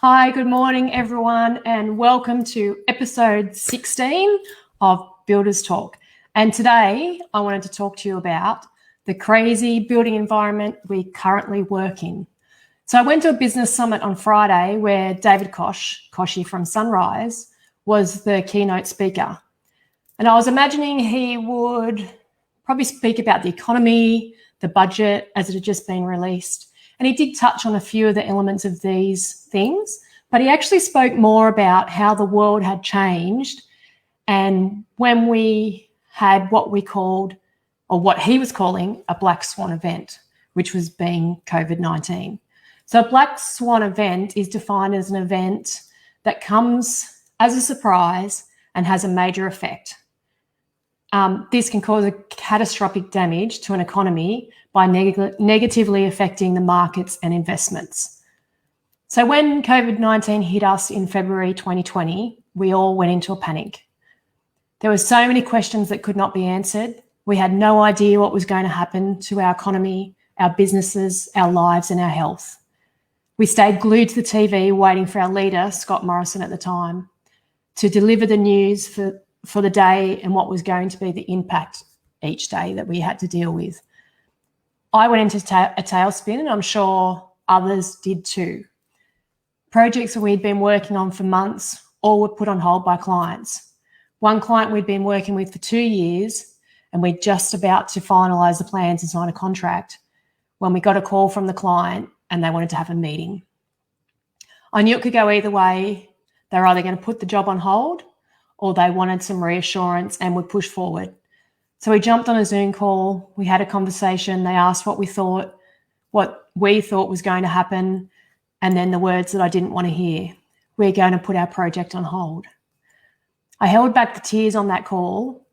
Hi, good morning, everyone, and welcome to episode 16 of Builders Talk. And today I wanted to talk to you about the crazy building environment we currently work in. So I went to a business summit on Friday where David Koshi from Sunrise, was the keynote speaker. And I was imagining he would probably speak about the economy, the budget as it had just been released. And he did touch on a few of the elements of these things, but he actually spoke more about how the world had changed and when we had what we called, or what he was calling, a Black Swan event, which was being COVID-19. So a Black Swan event is defined as an event that comes as a surprise and has a major effect. This can cause a catastrophic damage to an economy by negatively affecting the markets and investments. So when COVID-19 hit us in February 2020, we all went into a panic. There were so many questions that could not be answered. We had no idea what was going to happen to our economy, our businesses, our lives, and our health. We stayed glued to the TV waiting for our leader, Scott Morrison at the time, to deliver the news for the day and what was going to be the impact each day that we had to deal with. I went into a tailspin, and I'm sure others did too. Projects that we'd been working on for months all were put on hold by clients. One client we'd been working with for 2 years, and we're just about to finalise the plans and sign a contract when we got a call from the client and they wanted to have a meeting. I knew it could go either way. They were either going to put the job on hold or they wanted some reassurance and would push forward. So we jumped on a Zoom call, we had a conversation, they asked what we thought was going to happen, and then the words that I didn't want to hear: we're going to put our project on hold. I held back the tears on that call,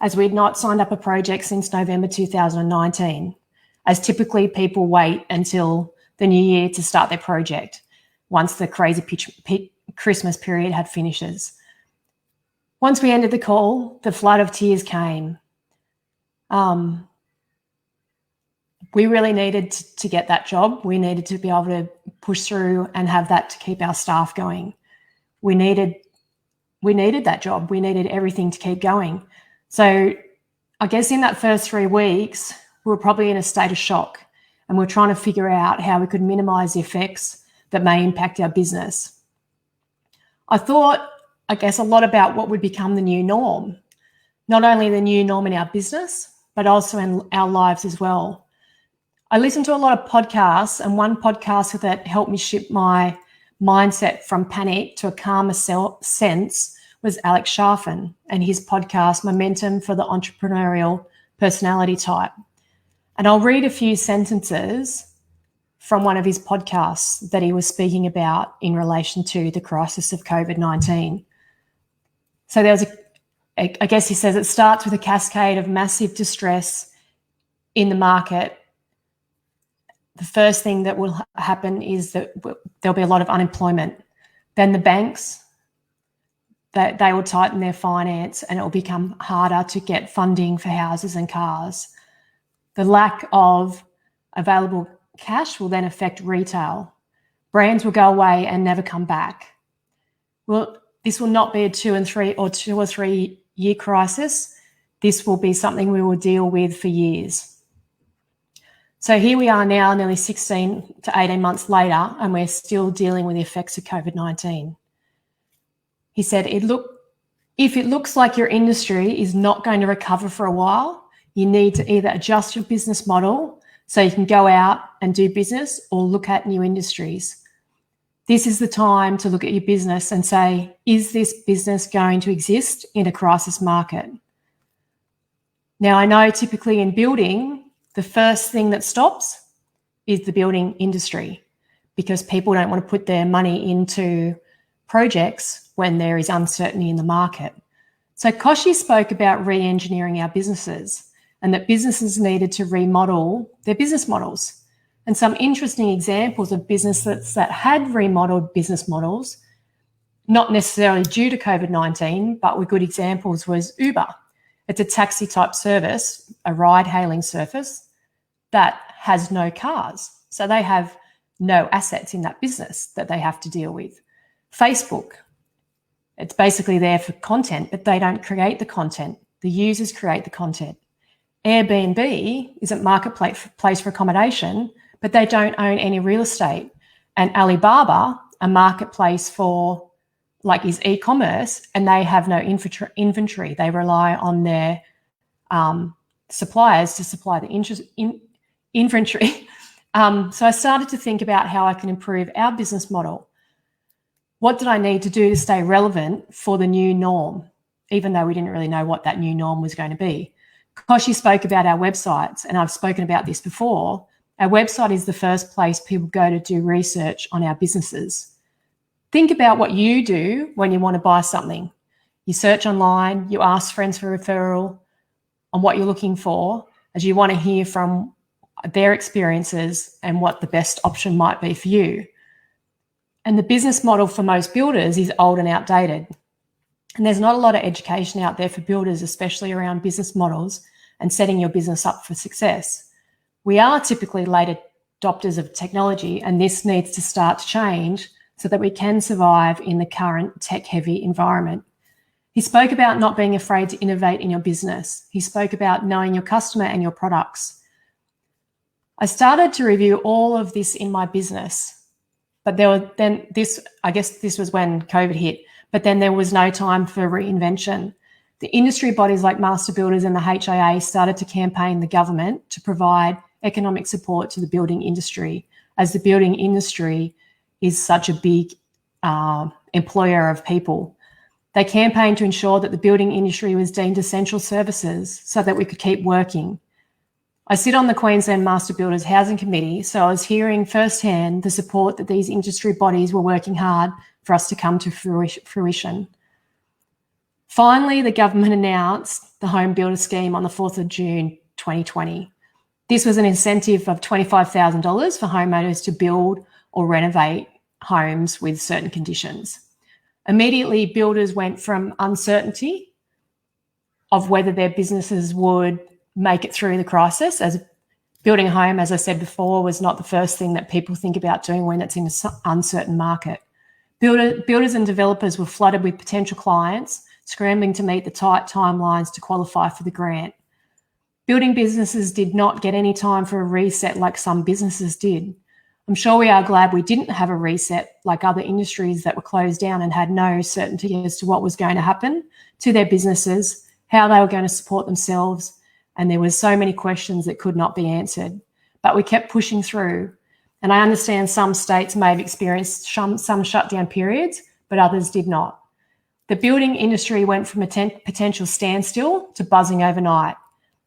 as we'd not signed up a project since November 2019, as typically people wait until the new year to start their project once the crazy Christmas period had finishes. Once we ended the call, the flood of tears came. We really needed to get that job. We needed to be able to push through and have that to keep our staff going. We needed that job. We needed everything to keep going. So I guess in that first 3 weeks, we were probably in a state of shock, and we're trying to figure out how we could minimise the effects that may impact our business. I thought, I guess, a lot about what would become the new norm, not only the new norm in our business, but also in our lives as well. I listened to a lot of podcasts, and one podcast that helped me shift my mindset from panic to a calmer sense was Alex Sharfin and his podcast, Momentum for the Entrepreneurial Personality Type. And I'll read a few sentences from one of his podcasts that he was speaking about in relation to the crisis of COVID-19. So there was I guess he says it starts with a cascade of massive distress in the market. The first thing that will happen is that there'll be a lot of unemployment. Then the banks, they will tighten their finance, and it will become harder to get funding for houses and cars. The lack of available cash will then affect retail. Brands will go away and never come back. Well, this will not be a 2 or 3 year crisis. This will be something we will deal with for years. So here we are now, nearly 16 to 18 months later, and we're still dealing with the effects of COVID-19. He said, if it looks like your industry is not going to recover for a while, you need to either adjust your business model so you can go out and do business, or look at new industries. This is the time to look at your business and say, is this business going to exist in a crisis market? Now, I know typically in building, the first thing that stops is the building industry, because people don't want to put their money into projects when there is uncertainty in the market. So Koshi spoke about re-engineering our businesses, and that businesses needed to remodel their business models. And some interesting examples of businesses that had remodeled business models, not necessarily due to COVID-19, but were good examples, was Uber. It's a taxi type service, a ride hailing service that has no cars. So they have no assets in that business that they have to deal with. Facebook, it's basically there for content, but they don't create the content. The users create the content. Airbnb is a marketplace for accommodation, but they don't own any real estate. And Alibaba, a marketplace for is e-commerce, and they have no inventory. They rely on their suppliers to supply the inventory. So I started to think about how I can improve our business model. What did I need to do to stay relevant for the new norm, even though we didn't really know what that new norm was going to be? Koshi spoke about our websites, and I've spoken about this before. Our website is the first place people go to do research on our businesses. Think about what you do when you want to buy something. You search online, you ask friends for referral on what you're looking for, as you want to hear from their experiences and what the best option might be for you. And the business model for most builders is old and outdated. And there's not a lot of education out there for builders, especially around business models and setting your business up for success. We are typically late adopters of technology, and this needs to start to change so that we can survive in the current tech-heavy environment. He spoke about not being afraid to innovate in your business. He spoke about knowing your customer and your products. I started to review all of this in my business, but I guess this was when COVID hit, but then there was no time for reinvention. The industry bodies like Master Builders and the HIA started to campaign the government to provide economic support to the building industry, as the building industry is such a big employer of people. They campaigned to ensure that the building industry was deemed essential services so that we could keep working. I sit on the Queensland Master Builders Housing Committee, so I was hearing firsthand the support that these industry bodies were working hard for us to come to fruition. Finally, the government announced the Homebuilder scheme on the 4th of June 2020. This was an incentive of $25,000 for homeowners to build or renovate homes with certain conditions. Immediately, builders went from uncertainty of whether their businesses would make it through the crisis, as building a home, as I said before, was not the first thing that people think about doing when it's in an uncertain market. Builders and developers were flooded with potential clients scrambling to meet the tight timelines to qualify for the grant. Building businesses did not get any time for a reset like some businesses did. I'm sure we are glad we didn't have a reset like other industries that were closed down and had no certainty as to what was going to happen to their businesses, how they were going to support themselves, and there were so many questions that could not be answered. But we kept pushing through. And I understand some states may have experienced some shutdown periods, but others did not. The building industry went from a potential standstill to buzzing overnight.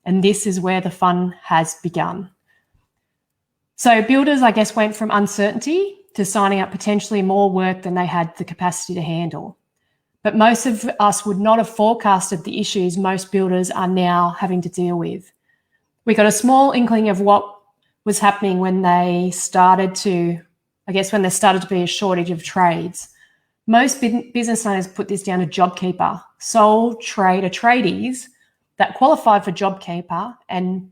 And this is where the fun has begun. So builders, I guess, went from uncertainty to signing up potentially more work than they had the capacity to handle. But most of us would not have forecasted the issues most builders are now having to deal with. We got a small inkling of what was happening when there started to be a shortage of trades. Most business owners put this down to JobKeeper, sole trader tradies that qualified for JobKeeper and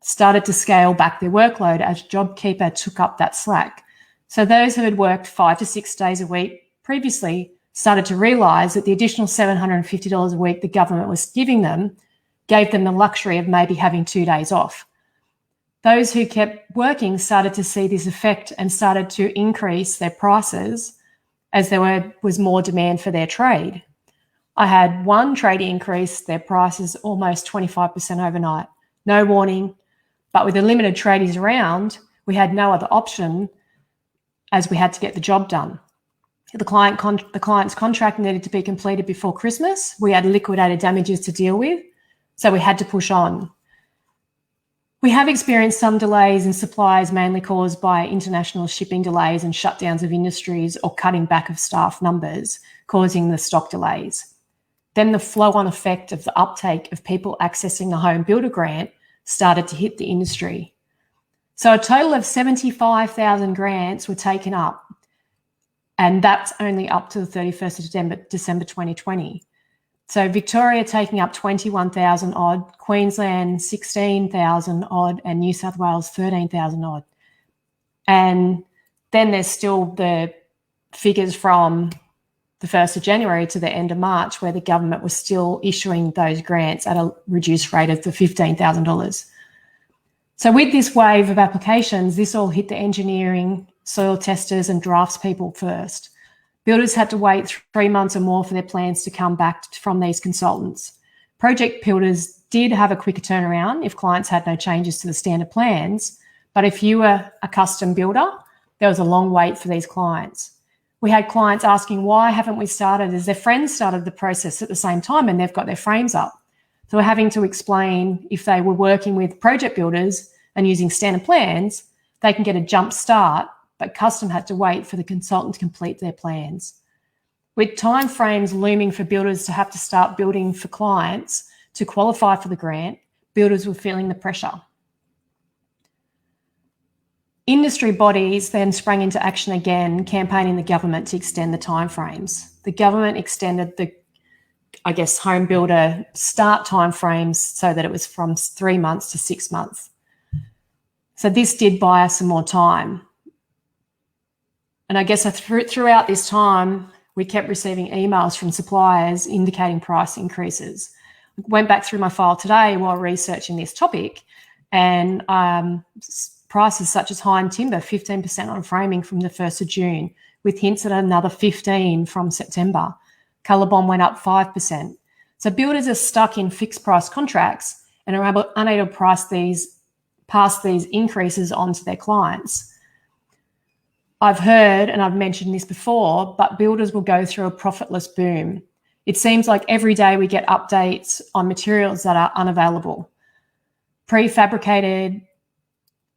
started to scale back their workload as JobKeeper took up that slack. So those who had worked 5 to 6 days a week previously started to realise that the additional $750 a week the government was giving them gave them the luxury of maybe having 2 days off. Those who kept working started to see this effect and started to increase their prices as there was more demand for their trade. I had one tradie increase their prices almost 25% overnight. No warning, but with the limited tradies around, we had no other option as we had to get the job done. The client's contract needed to be completed before Christmas. We had liquidated damages to deal with, so we had to push on. We have experienced some delays in supplies, mainly caused by international shipping delays and shutdowns of industries or cutting back of staff numbers, causing the stock delays. Then the flow-on effect of the uptake of people accessing the Home Builder grant started to hit the industry. So a total of 75,000 grants were taken up, and that's only up to the 31st of December 2020. So Victoria taking up 21,000 odd, Queensland 16,000 odd, and New South Wales 13,000 odd. And then there's still the figures from the 1st of January to the end of March where the government was still issuing those grants at a reduced rate of the $15,000. So with this wave of applications, this all hit the engineering, soil testers and drafts people first. Builders had to wait 3 months or more for their plans to come back from these consultants. Project builders did have a quicker turnaround if clients had no changes to the standard plans, but if you were a custom builder, there was a long wait for these clients. We had clients asking, why haven't we started, as their friends started the process at the same time and they've got their frames up. So we're having to explain if they were working with project builders and using standard plans, they can get a jump start, but custom had to wait for the consultant to complete their plans. With time frames looming for builders to have to start building for clients to qualify for the grant, builders were feeling the pressure. Industry bodies then sprang into action again, campaigning the government to extend the timeframes. The government extended the, Homebuilder start timeframes so that it was from 3 months to 6 months. So this did buy us some more time. And I guess throughout this time, we kept receiving emails from suppliers indicating price increases. I went back through my file today while researching this topic, and prices such as high and timber, 15% on framing from the 1st of June, with hints at another 15% from September. Colorbond went up 5%. So builders are stuck in fixed price contracts and are unable to pass these increases on to their clients. I've heard, and I've mentioned this before, but builders will go through a profitless boom. It seems like every day we get updates on materials that are unavailable. Prefabricated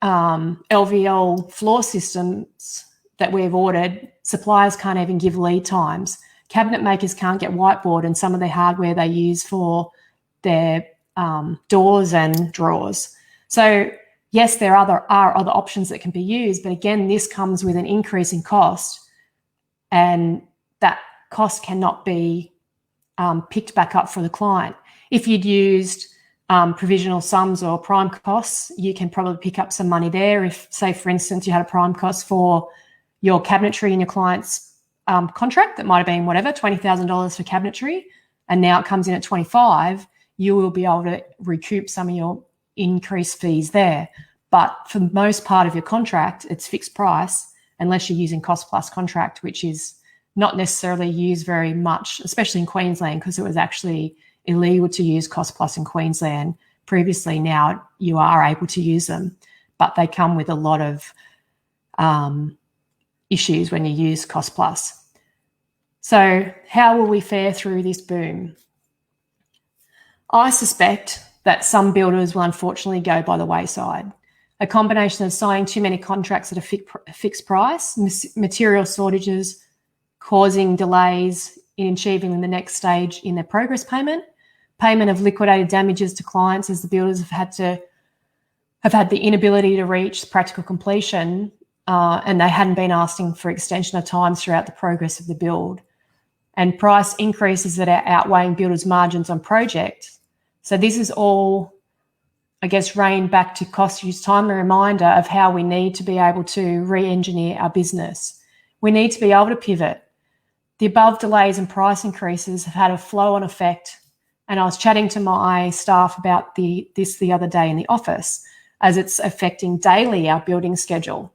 LVL floor systems that we've ordered, suppliers can't even give lead times. Cabinet makers can't get whiteboard and some of the hardware they use for their doors and drawers. So yes, there are other options that can be used, but again, this comes with an increase in cost, and that cost cannot be picked back up for the client. If you'd used provisional sums or prime costs, you can probably pick up some money there. If, say, for instance, you had a prime cost for your cabinetry in your client's contract that might have been whatever, $20,000 for cabinetry, and now it comes in at 25, you will be able to recoup some of your increased fees there. But for the most part of your contract, it's fixed price unless you're using cost plus contract, which is not necessarily used very much, especially in Queensland, because it was actually illegal to use cost plus in Queensland previously. Now you are able to use them, but they come with a lot of issues when you use cost plus. So how will we fare through this boom? I suspect that some builders will unfortunately go by the wayside. A combination of signing too many contracts at a fixed price, material shortages causing delays in achieving the next stage in their progress payment of liquidated damages to clients as the builders have had the inability to reach practical completion and they hadn't been asking for extension of time throughout the progress of the build, and price increases that are outweighing builders' margins on projects. So this is all, I guess, reined back to cost use time, a reminder of how we need to be able to re-engineer our business. We need to be able to pivot. The above delays and price increases have had a flow-on effect, and I was chatting to my staff about this the other day in the office, as it's affecting daily our building schedule.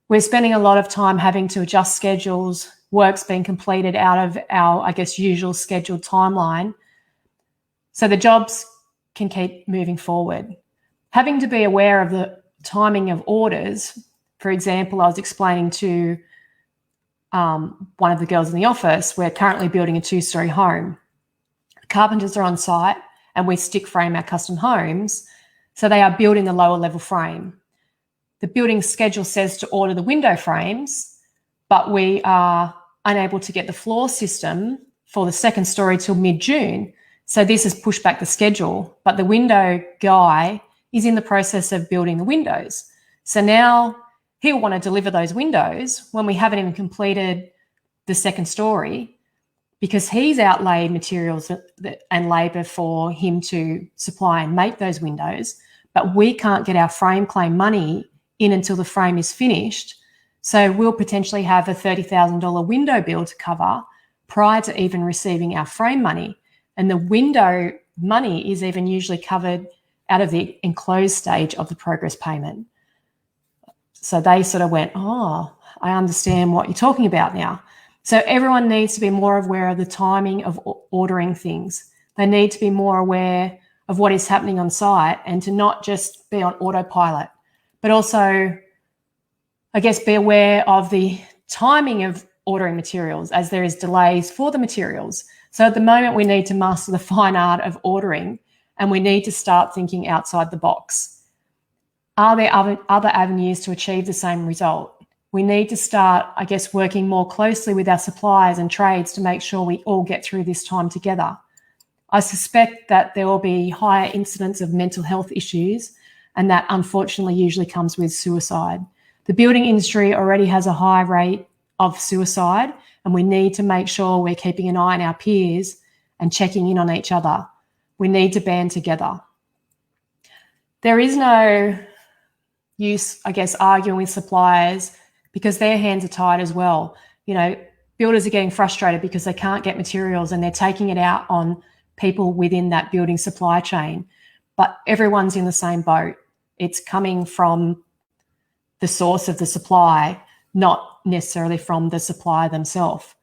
We're spending a lot of time having to adjust schedules, work's being completed out of our, I guess, usual scheduled timeline, so the jobs can keep moving forward. Having to be aware of the timing of orders. For example, I was explaining to one of the girls in the office, we're currently building a 2-story home. Carpenters are on site and we stick frame our custom homes, so they are building the lower level frame. The building schedule says to order the window frames, but we are unable to get the floor system for the 2nd story till mid-June. So this has pushed back the schedule, but the window guy is in the process of building the windows. So now he'll want to deliver those windows when we haven't even completed the 2nd story, because he's outlaid materials and labour for him to supply and make those windows, but we can't get our frame claim money in until the frame is finished. So we'll potentially have a $30,000 window bill to cover prior to even receiving our frame money. And the window money is even usually covered out of the enclosed stage of the progress payment. So they sort of went, oh, I understand what you're talking about now. So everyone needs to be more aware of the timing of ordering things. They need to be more aware of what is happening on site and to not just be on autopilot, but also, I guess, be aware of the timing of ordering materials as there is delays for the materials. So at the moment, we need to master the fine art of ordering, and we need to start thinking outside the box. Are there other avenues to achieve the same result? We need to start, I guess, working more closely with our suppliers and trades to make sure we all get through this time together. I suspect that there will be higher incidence of mental health issues, and that unfortunately usually comes with suicide. The building industry already has a high rate of suicide, and we need to make sure we're keeping an eye on our peers and checking in on each other. We need to band together. There is no use, I guess, arguing with suppliers because their hands are tied as well. You know, builders are getting frustrated because they can't get materials and they're taking it out on people within that building supply chain. But everyone's in the same boat. It's coming from the source of the supply, not necessarily from the supplier themselves.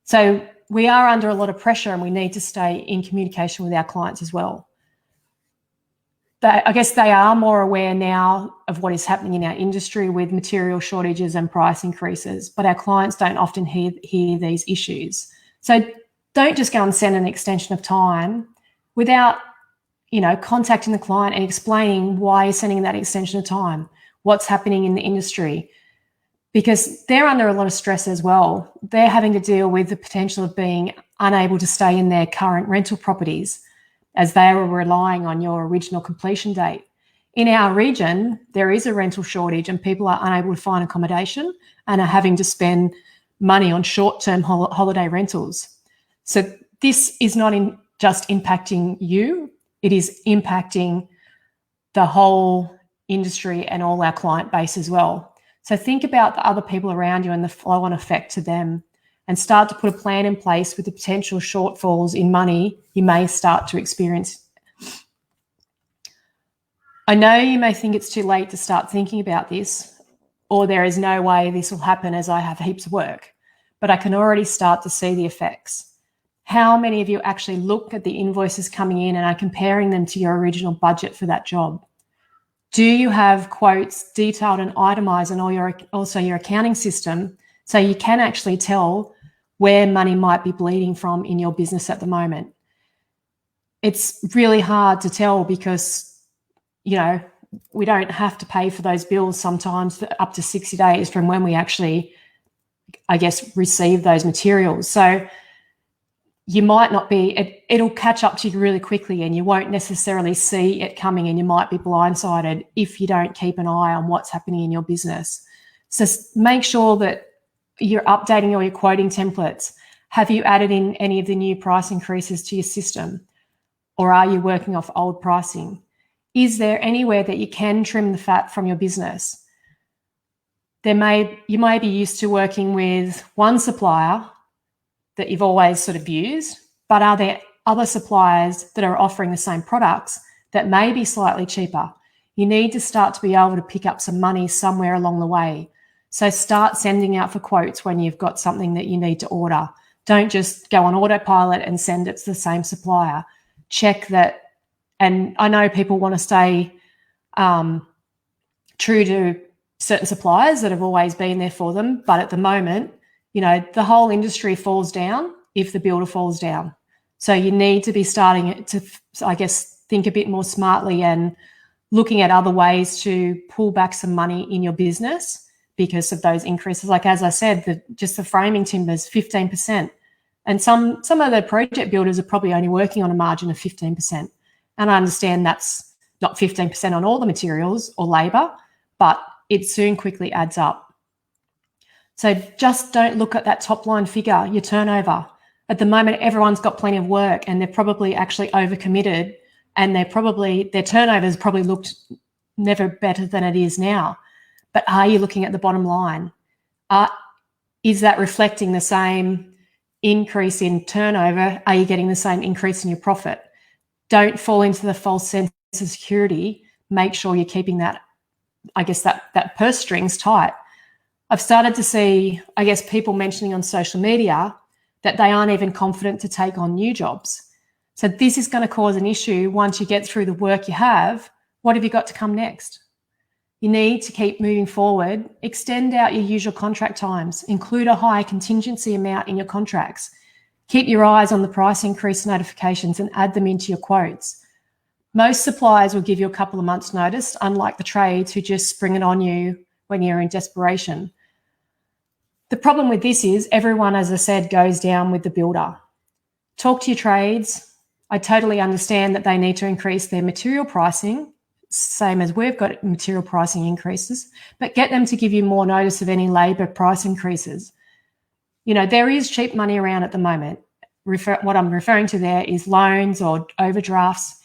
So we are under a lot of pressure and we need to stay in communication with our clients as well. I guess they are more aware now of what is happening in our industry with material shortages and price increases, but our clients don't often hear these issues. So don't just go and send an extension of time without, you know, contacting the client and explaining why you're sending that extension of time, what's happening in the industry, because they're under a lot of stress as well. They're having to deal with the potential of being unable to stay in their current rental properties as they were relying on your original completion date. In our region, there is a rental shortage and people are unable to find accommodation and are having to spend money on short-term holiday rentals. So this is not just impacting you, it is impacting the whole industry and all our client base as well. So think about the other people around you and the flow-on effect to them, and start to put a plan in place with the potential shortfalls in money you may start to experience. I know you may think it's too late to start thinking about this, or there is no way this will happen as I have heaps of work, but I can already start to see the effects. How many of you actually look at the invoices coming in and are comparing them to your original budget for that job? Do you have quotes detailed and itemized in also your accounting system so you can actually tell where money might be bleeding from in your business at the moment? It's really hard to tell because, you know, we don't have to pay for those bills sometimes up to 60 days from when we actually, I guess, receive those materials. So you might not be, it'll catch up to you really quickly and you won't necessarily see it coming, and you might be blindsided if you don't keep an eye on what's happening in your business. So make sure that you're updating all your quoting templates. Have you added in any of the new price increases to your system? Or are you working off old pricing? Is there anywhere that you can trim the fat from your business? You may be used to working with one supplier that you've always sort of used, but are there other suppliers that are offering the same products that may be slightly cheaper? You need to start to be able to pick up some money somewhere along the way. So start sending out for quotes when you've got something that you need to order. Don't just go on autopilot and send it to the same supplier. Check that. And I know people want to stay true to certain suppliers that have always been there for them. But at the moment, you know, the whole industry falls down if the builder falls down. So you need to be starting to, I guess, think a bit more smartly and looking at other ways to pull back some money in your business because of those increases. Like, as I said, just the framing timbers, 15%. And some of the project builders are probably only working on a margin of 15%. And I understand that's not 15% on all the materials or labour, but it soon quickly adds up. So just don't look at that top line figure, your turnover. At the moment, everyone's got plenty of work and they're probably actually overcommitted, and their turnovers probably looked never better than it is now. But are you looking at the bottom line? Is that reflecting the same increase in turnover? Are you getting the same increase in your profit? Don't fall into the false sense of security. Make sure you're keeping that, I guess, that purse strings tight. I've started to see, I guess, people mentioning on social media that they aren't even confident to take on new jobs. So this is going to cause an issue once you get through the work you have. What have you got to come next? You need to keep moving forward, extend out your usual contract times, include a higher contingency amount in your contracts, keep your eyes on the price increase notifications and add them into your quotes. Most suppliers will give you a couple of months' notice, unlike the trades who just spring it on you when you're in desperation. The problem with this is everyone, as I said, goes down with the builder. Talk to your trades. I totally understand that they need to increase their material pricing, same as we've got material pricing increases, but get them to give you more notice of any labour price increases. You know, there is cheap money around at the moment. What I'm referring to there is loans or overdrafts.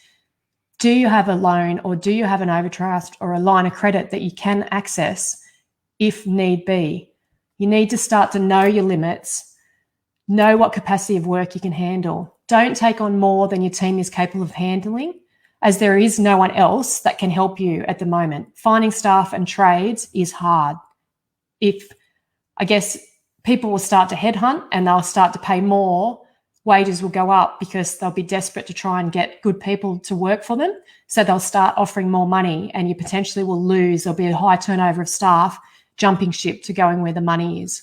Do you have a loan or do you have an overdraft or a line of credit that you can access if need be? You need to start to know your limits, know what capacity of work you can handle. Don't take on more than your team is capable of handling, as there is no one else that can help you at the moment. Finding staff and trades is hard. I guess people will start to headhunt and they'll start to pay more, wages will go up because they'll be desperate to try and get good people to work for them. So they'll start offering more money and you potentially will lose. There'll be a high turnover of staff jumping ship to going where the money is.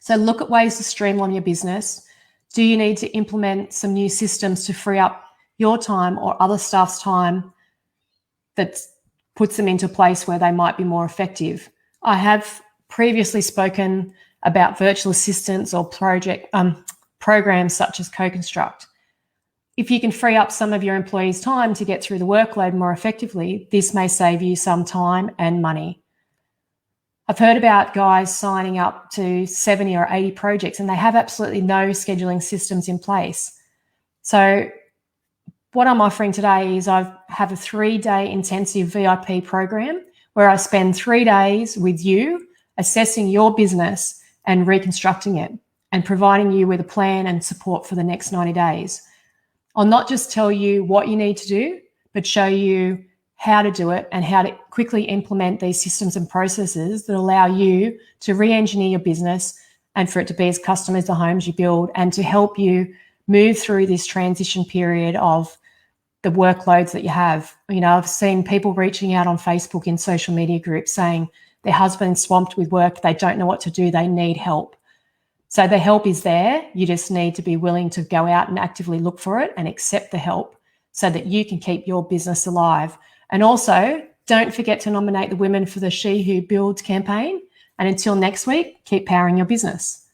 So look at ways to streamline your business. Do you need to implement some new systems to free up your time or other staff's time that puts them into a place where they might be more effective? I have previously spoken about virtual assistants or programs such as Co-Construct. If you can free up some of your employees' time to get through the workload more effectively, this may save you some time and money. I've heard about guys signing up to 70 or 80 projects and they have absolutely no scheduling systems in place. So what I'm offering today is I have a 3-day intensive VIP program where I spend 3 days with you assessing your business and reconstructing it and providing you with a plan and support for the next 90 days. I'll not just tell you what you need to do, but show you how to do it and how to quickly implement these systems and processes that allow you to re-engineer your business and for it to be as custom as the homes you build and to help you move through this transition period of the workloads that you have. You know, I've seen people reaching out on Facebook in social media groups saying their husband's swamped with work, they don't know what to do, they need help. So the help is there. You just need to be willing to go out and actively look for it and accept the help so that you can keep your business alive. And also, don't forget to nominate the Women for the She Who Builds campaign. And until next week, keep powering your business.